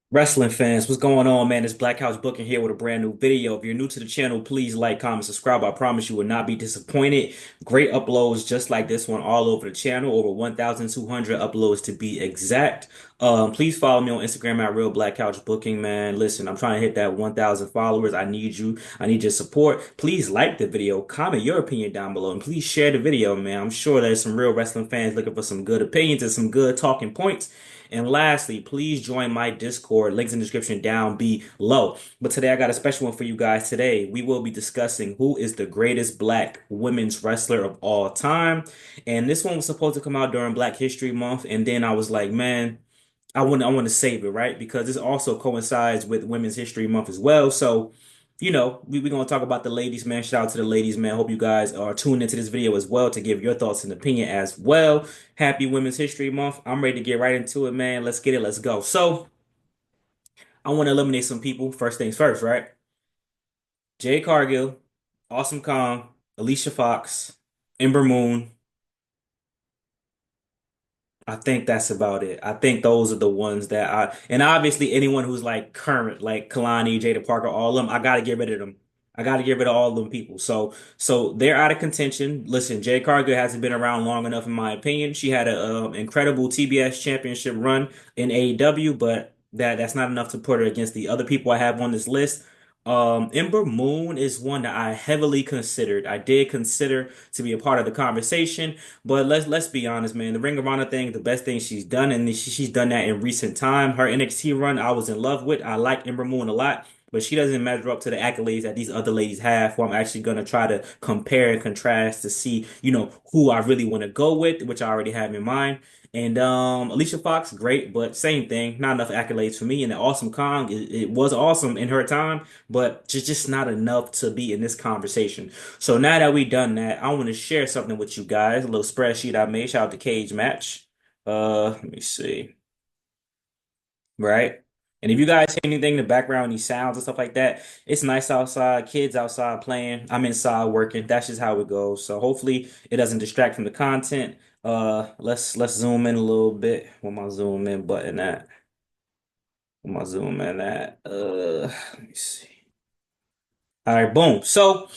Wrestling fans, what's going on, man? It's Black House Booking here with a brand new video. If you're new to the channel, please like, comment, subscribe. I promise you will not be disappointed. Great uploads just like this one all over the channel, over 1,200 uploads to be exact. Please follow me on Instagram at Real Black Couch Booking, man. Listen, I'm trying to hit that 1,000 followers. I need you. I need your support. Please like the video, comment your opinion down below, and please share the video, man. I'm sure there's some real wrestling fans looking for some good opinions and some good talking points. And lastly, please join my Discord. Links in the description down below. But today I got a special one for you guys. Today we will be discussing who is the greatest black women's wrestler of all time. And this one was supposed to come out during Black History Month. And then I was like, man, I want to save it, right? Because this also coincides with Women's History Month as well. So, we're gonna talk about the ladies, man. Shout out to the ladies, man. Hope you guys are tuned into this video as well to give your thoughts and opinion as well. Happy Women's History Month. I'm ready to get right into it, man. Let's get it. Let's go. So, I want to eliminate some people. First things first, right? Jay Cargill, Awesome Kong, Alicia Fox, Ember Moon. I think that's about it. I think those are the ones that and obviously anyone who's like current, like Kalani, Jada Parker, all of them, I gotta get rid of them. I gotta get rid of all of them people. So they're out of contention. Listen, Jade Cargill hasn't been around long enough, in my opinion. She had a incredible TBS championship run in AEW, but that's not enough to put her against the other people I have on this list. Ember Moon is one that I heavily considered. I did consider to be a part of the conversation. But let's be honest, man. The Ring of Honor thing, the best thing she's done, and she's done that in recent time. Her NXT run, I was in love with. I like Ember Moon a lot, but she doesn't measure up to the accolades that these other ladies have. Who I'm actually gonna try to compare and contrast to see, who I really want to go with, which I already have in mind. And Alicia Fox, great, but same thing. Not enough accolades for me. And the Awesome Kong, it was awesome in her time, but just not enough to be in this conversation. So now that we done that, I want to share something with you guys. A little spreadsheet I made. Shout out to Cage Match. Let me see. Right. And if you guys hear anything in the background, any sounds and stuff like that, it's nice outside, kids outside playing. I'm inside working. That's just how it goes. So hopefully it doesn't distract from the content. Let's zoom in a little bit. Where my zoom in button at? Where my zoom in at? Let me see. All right, boom. So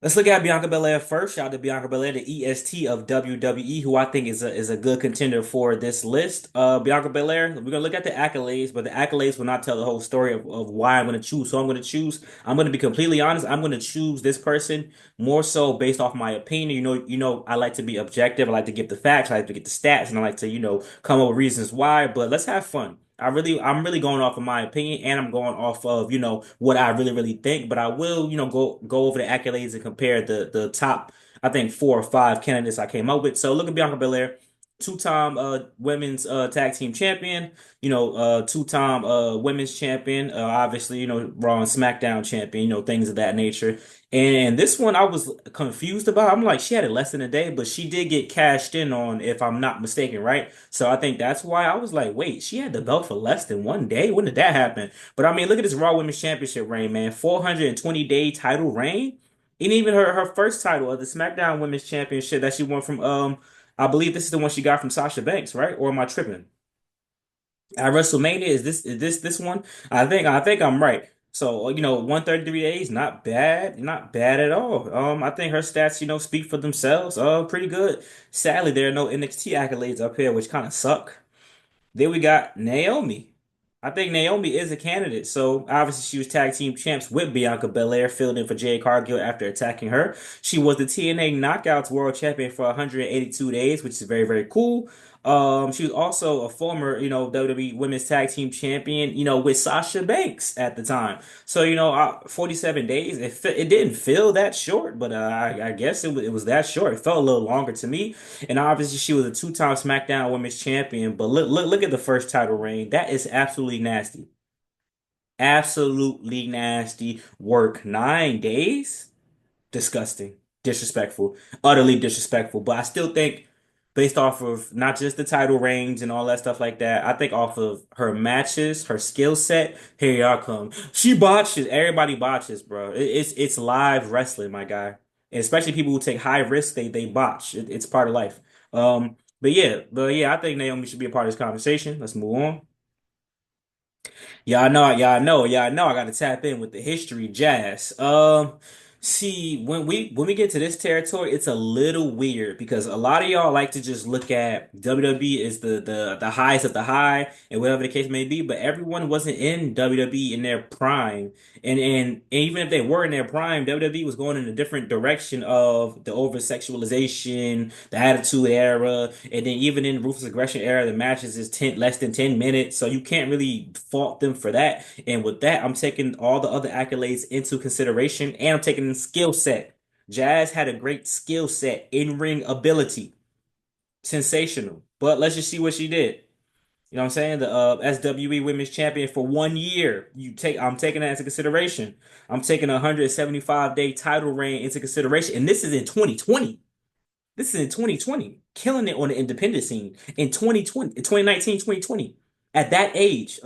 let's look at Bianca Belair first. Shout out to Bianca Belair, the EST of WWE, who I think is a good contender for this list. Bianca Belair, we're gonna look at the accolades, but the accolades will not tell the whole story of why I'm gonna choose. So I'm gonna be completely honest. I'm gonna choose this person more so based off my opinion. I like to be objective. I like to give the facts. I like to get the stats, and I like to, come up with reasons why. But let's have fun. I'm really going off of my opinion, and I'm going off of, what I really think. But I will, go over the accolades and compare the top, I think, four or five candidates I came up with. So look at Bianca Belair, two-time women's tag team champion, two-time women's champion, obviously, Raw and SmackDown champion, things of that nature. And this one I was confused about. I'm like, she had it less than a day, but she did get cashed in on, if I'm not mistaken, right? So I think that's why I was like, wait, she had the belt for less than one day? When did that happen? But I mean, look at this Raw Women's Championship reign, man. 420-day title reign. And even her first title of the SmackDown Women's Championship that she won from I believe this is the one she got from Sasha Banks, right? Or am I tripping? At WrestleMania, is this one? I think I'm right. So, 133 days, not bad, not bad at all. I think her stats, speak for themselves. Pretty good. Sadly, there are no NXT accolades up here, which kind of suck. Then we got Naomi. I think Naomi is a candidate. So obviously she was tag team champs with Bianca Belair, filled in for Jade Cargill after attacking her. She was the TNA Knockouts World Champion for 182 days, which is very, very cool. She was also a former, WWE Women's Tag Team Champion, with Sasha Banks at the time. So, 47 days, it didn't feel that short, but I guess it was that short. It felt a little longer to me. And obviously, she was a two-time SmackDown Women's Champion. But look at the first title reign. That is absolutely nasty. Absolutely nasty work. 9 days? Disgusting. Disrespectful. Utterly disrespectful. But I still think, based off of not just the title reigns and all that stuff like that, I think off of her matches, her skill set, here y'all come. She botches. Everybody botches, bro. It's live wrestling, my guy. And especially people who take high risks, they botch. It's part of life. But yeah, I think Naomi should be a part of this conversation. Let's move on. Y'all know I gotta tap in with the history jazz. See, when we get to this territory, it's a little weird because a lot of y'all like to just look at WWE as the highest of the high and whatever the case may be, but everyone wasn't in WWE in their prime. And even if they were in their prime, WWE was going in a different direction of the over sexualization, the Attitude Era, and then even in Ruthless Aggression era, the matches is less than 10 minutes, so you can't really fault them for that. And with that, I'm taking all the other accolades into consideration, and I'm taking the skill set. Jazz had a great skill set, in ring ability, sensational. But let's just see what she did. You know what I'm saying? The SWE Women's Champion for 1 year. I'm taking that into consideration. I'm taking a 175-day title reign into consideration, and this is in 2020. This is in 2020, killing it on the independent scene in 2020, 2019, 2020. At that age,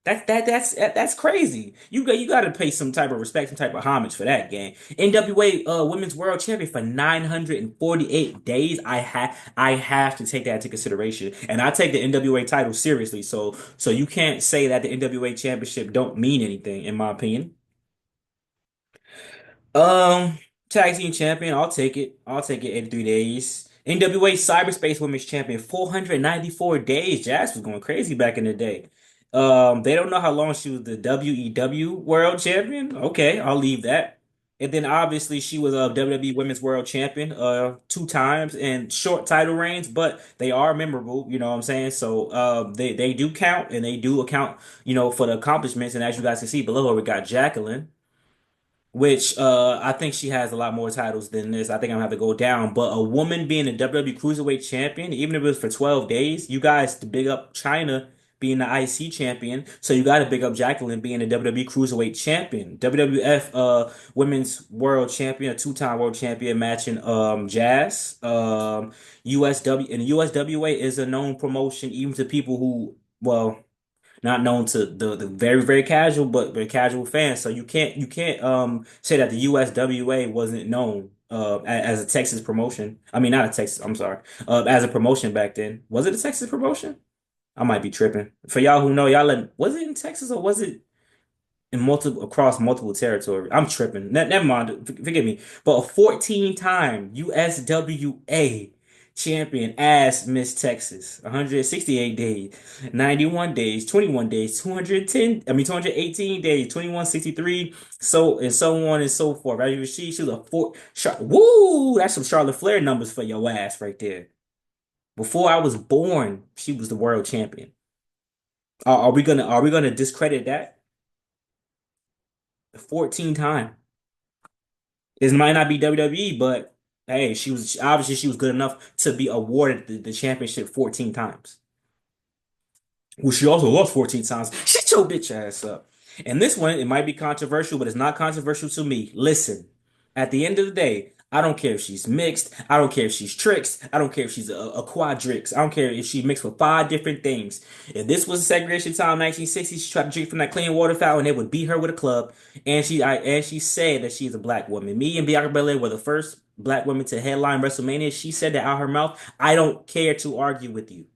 that's crazy. You got to pay some type of respect, some type of homage for that game. NWA Women's World Champion for 948 days. I have to take that into consideration, and I take the NWA title seriously. So you can't say that the NWA Championship don't mean anything, in my opinion. Um, Tag team champion, I'll take it. I'll take it 83 days. NWA Cyberspace Women's Champion, 494 days. Jazz was going crazy back in the day. They don't know how long she was the WEW World Champion. Okay, I'll leave that. And then obviously she was a WWE Women's World Champion, two times and short title reigns, but they are memorable, you know what I'm saying? So they do count and they do account, for the accomplishments. And as you guys can see below, we got Jacqueline, which I think she has a lot more titles than this. I think I'm gonna have to go down. But a woman being a WWE Cruiserweight Champion, even if it was for 12 days, you guys to big up China being the IC champion. So you got to big up Jacqueline being the WWE Cruiserweight Champion. WWF Women's World Champion, a two-time World Champion matching Jazz. USW and USWA is a known promotion even to people who, well, not known to the very very casual but very casual fans. So you can't say that the USWA wasn't known as a Texas promotion. I mean, not a Texas. I'm sorry. As a promotion back then, was it a Texas promotion? I might be tripping. For y'all who know, was it in Texas or was it in multiple across multiple territory? I'm tripping. Never mind. Forgive me. But a 14-time USWA champion as Miss Texas. 168 days, 91 days, 21 days, 210, I mean 218 days, 2163, so and so on and so forth. Right? She was a woo, that's some Charlotte Flair numbers for your ass right there. Before I was born, she was the world champion. Are we gonna discredit that? 14 time. It might not be WWE, but hey, she was good enough to be awarded the championship 14 times. Well, she also lost 14 times. Shut your bitch ass up. And this one, it might be controversial, but it's not controversial to me. Listen, at the end of the day, I don't care if she's mixed. I don't care if she's tricks. I don't care if she's a quadrix. I don't care if she mixed with five different things. If this was a segregation time, 1960s, she tried to drink from that clean water fountain, they would beat her with a club. And she said that she's a black woman. Me and Bianca Belair were the first black women to headline WrestleMania. She said that out her mouth. I don't care to argue with you.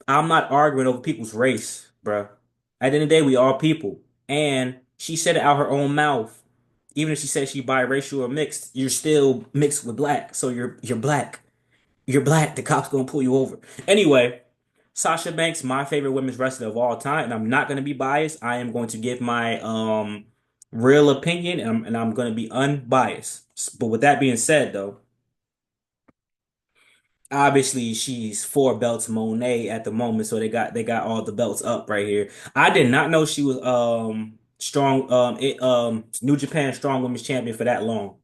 I'm not arguing over people's race, bruh. At the end of the day, we all people. And she said it out her own mouth. Even if she said she biracial or mixed, you're still mixed with black. So you're black. You're black. The cops gonna pull you over. Anyway, Sasha Banks, my favorite women's wrestler of all time, and I'm not gonna be biased. I am going to give my real opinion, and I'm gonna be unbiased. But with that being said, though. Obviously, she's four belts Monet at the moment, so they got all the belts up right here. I did not know she was strong New Japan Strong Women's Champion for that long.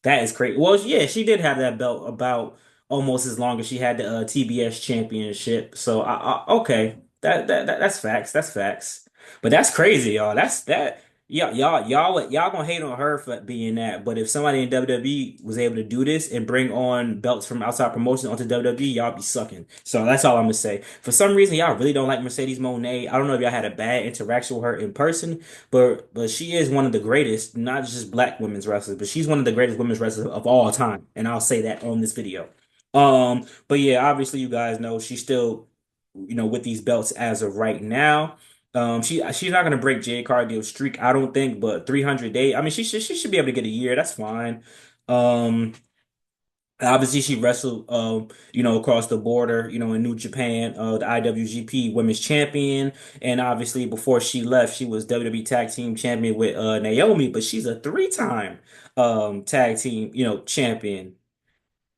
That is crazy. Well, yeah, she did have that belt about almost as long as she had the TBS Championship. So okay, that's facts. That's facts. But that's crazy, y'all. That's that. Yeah, y'all gonna hate on her for being that, but if somebody in WWE was able to do this and bring on belts from outside promotion onto WWE, y'all be sucking. So that's all I'm gonna say. For some reason, y'all really don't like Mercedes Moné. I don't know if y'all had a bad interaction with her in person, but she is one of the greatest, not just black women's wrestlers, but she's one of the greatest women's wrestlers of all time, and I'll say that on this video. But yeah, obviously you guys know she's still, with these belts as of right now. She's not gonna break Jade Cargill's streak, I don't think, but 300 days. I mean, she should be able to get a year. That's fine. Um, Obviously, she wrestled, across the border, in New Japan, the IWGP Women's Champion, and obviously before she left, she was WWE Tag Team Champion with Naomi, but she's a three-time tag team, champion.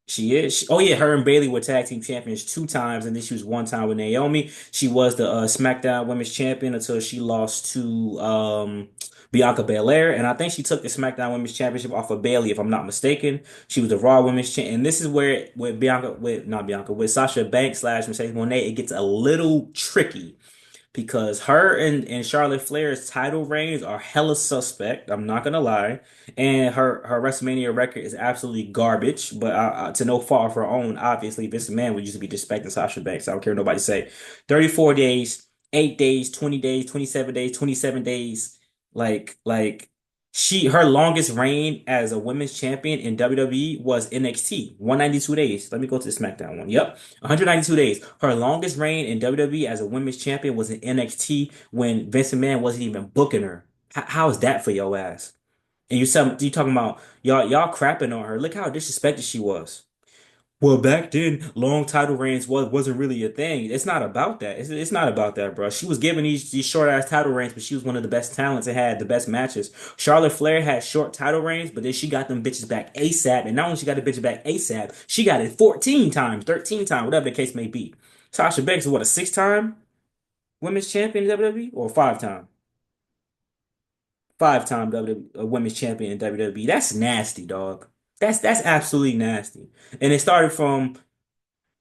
She is. Oh yeah, her and Bailey were tag team champions two times, and then she was one time with Naomi. She was the Smackdown Women's Champion until she lost to Bianca Belair, and I think she took the Smackdown Women's Championship off of Bailey, if I'm not mistaken. She was the Raw Women's Champion, and this is where with Bianca, with not Bianca, with Sasha Banks slash Mercedes Moné, it gets a little tricky because her and Charlotte Flair's title reigns are hella suspect. I'm not gonna lie, and her WrestleMania record is absolutely garbage. But to no fault of her own, obviously, Vince McMahon would used to be disrespecting Sasha Banks. I don't care what nobody say. 34 days, 8 days, 20 days, 27 days, 27 days. Like her longest reign as a women's champion in WWE was NXT, 192 days. Let me go to the SmackDown one. Yep. 192 days. Her longest reign in WWE as a women's champion was in NXT when Vince McMahon wasn't even booking her. How is that for your ass? And you talking about y'all crapping on her. Look how disrespected she was. Well, back then, long title reigns wasn't really a thing. It's not about that. It's not about that, bro. She was given these short ass title reigns, but she was one of the best talents and had the best matches. Charlotte Flair had short title reigns, but then she got them bitches back ASAP. And not only she got the bitches back ASAP, she got it 14 times, 13 times, whatever the case may be. Sasha Banks is what, a six-time women's champion in WWE or five-time? Five-time WWE women's champion in WWE. That's nasty, dog. That's absolutely nasty. And it started from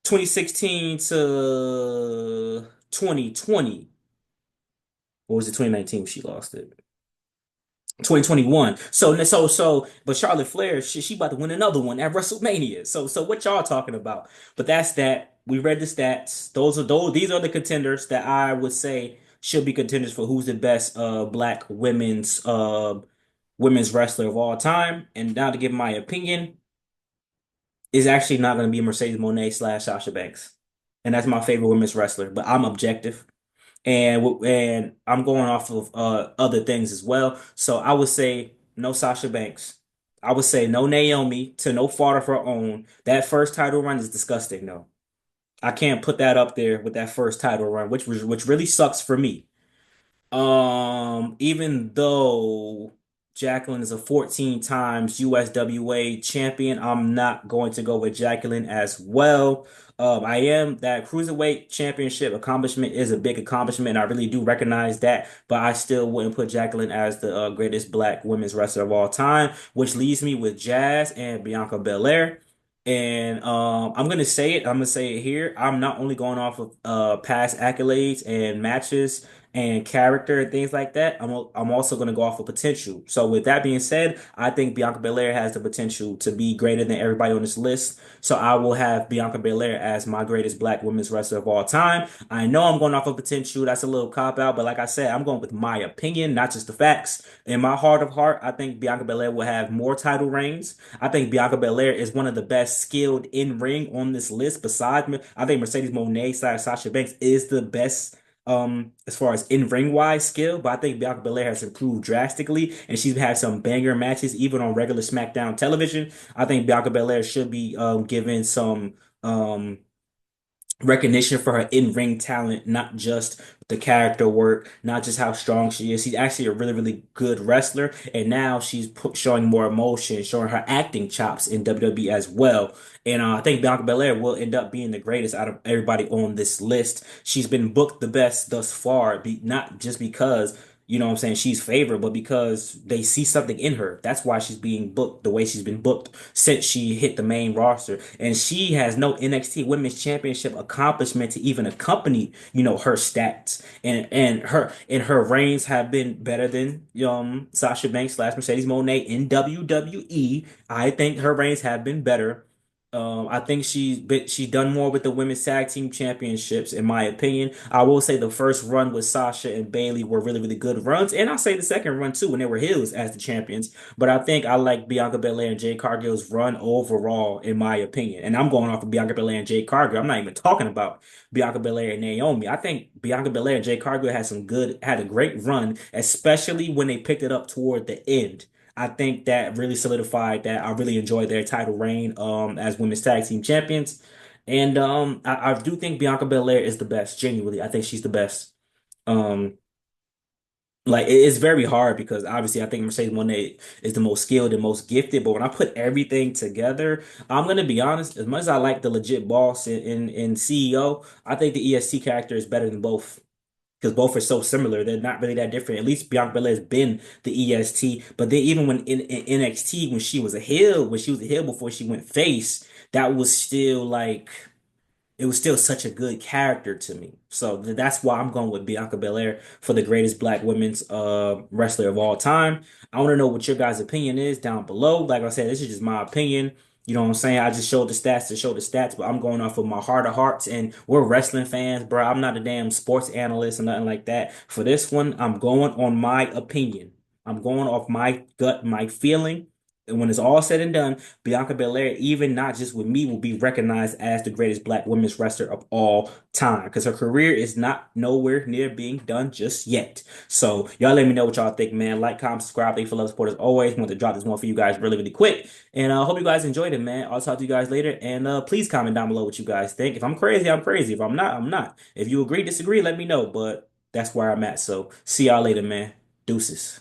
2016 to 2020. Or was it 2019 she lost it? 2021. But Charlotte Flair, she about to win another one at WrestleMania. So what y'all talking about? But that's that. We read the stats. These are the contenders that I would say should be contenders for who's the best black women's wrestler of all time. And now to give my opinion, is actually not going to be Mercedes Moné slash Sasha Banks, and that's my favorite women's wrestler. But I'm objective, and I'm going off of other things as well. So I would say no Sasha Banks. I would say no Naomi to no fault of her own. That first title run is disgusting, though. I can't put that up there with that first title run, which really sucks for me. Even though Jacqueline is a 14 times USWA champion, I'm not going to go with Jacqueline as well. I am that cruiserweight championship accomplishment is a big accomplishment, and I really do recognize that, but I still wouldn't put Jacqueline as the greatest black women's wrestler of all time, which leaves me with Jazz and Bianca Belair. And I'm gonna say it. I'm gonna say it here. I'm not only going off of past accolades and matches and character and things like that. I'm also going to go off of potential. So with that being said, I think Bianca Belair has the potential to be greater than everybody on this list. So I will have Bianca Belair as my greatest black women's wrestler of all time. I know I'm going off of potential. That's a little cop out, but like I said, I'm going with my opinion, not just the facts. In my heart of heart, I think Bianca Belair will have more title reigns. I think Bianca Belair is one of the best skilled in ring on this list. Besides me, I think Mercedes Moné slash Sasha Banks is the best as far as in ring wise skill, but I think Bianca Belair has improved drastically, and she's had some banger matches even on regular SmackDown television. I think Bianca Belair should be given some um recognition for her in-ring talent, not just the character work, not just how strong she is. She's actually a really, really good wrestler, and now showing more emotion, showing her acting chops in WWE as well. And I think Bianca Belair will end up being the greatest out of everybody on this list. She's been booked the best thus far, not just because what I'm saying, she's favored, but because they see something in her. That's why she's being booked the way she's been booked since she hit the main roster. And she has no NXT Women's Championship accomplishment to even accompany, her stats. And her reigns have been better than Sasha Banks slash Mercedes Moné in WWE. I think her reigns have been better. I think she done more with the women's tag team championships, in my opinion. I will say the first run with Sasha and Bailey were really, really good runs, and I'll say the second run too when they were heels as the champions. But I think I like Bianca Belair and Jade Cargill's run overall, in my opinion. And I'm going off of Bianca Belair and Jade Cargill. I'm not even talking about Bianca Belair and Naomi. I think Bianca Belair and Jade Cargill had a great run, especially when they picked it up toward the end. I think that really solidified that. I really enjoyed their title reign as women's tag team champions. And I do think Bianca Belair is the best, genuinely. I think she's the best. Um it's very hard because obviously I think Mercedes Moné is the most skilled and most gifted, but when I put everything together, I'm gonna be honest, as much as I like the legit boss in CEO, I think the EST character is better than both because both are so similar. They're not really that different. At least Bianca Belair has been the EST. But then even when in NXT, when she was a heel before she went face, that was still like it was still such a good character to me. So that's why I'm going with Bianca Belair for the greatest black women's wrestler of all time. I want to know what your guys' opinion is down below. Like I said, this is just my opinion. You know what I'm saying? I just showed the stats to show the stats, but I'm going off of my heart of hearts, and we're wrestling fans, bro. I'm not a damn sports analyst or nothing like that. For this one, I'm going on my opinion. I'm going off my gut, my feeling. And when it's all said and done, Bianca Belair, even not just with me, will be recognized as the greatest black women's wrestler of all time because her career is not nowhere near being done just yet. So y'all let me know what y'all think, man. Like, comment, subscribe. Thank you for love, support as always. Want to drop this one for you guys really, really quick. And I hope you guys enjoyed it, man. I'll talk to you guys later. And please comment down below what you guys think. If I'm crazy, I'm crazy. If I'm not, I'm not. If you agree, disagree, let me know. But that's where I'm at. So see y'all later, man. Deuces.